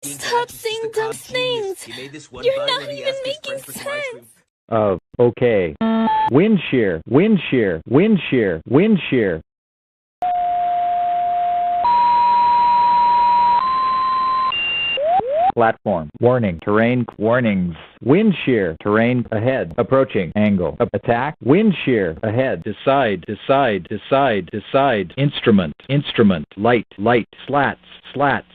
Stop saying dumb things! You're not even making sense! Okay. Wind shear, wind shear, wind shear, wind shear. Platform, warning, terrain, warnings. Wind shear, terrain, ahead, approaching, angle, attack, wind shear, ahead, decide, decide, decide, decide, instrument, instrument, light, light, slats, slats.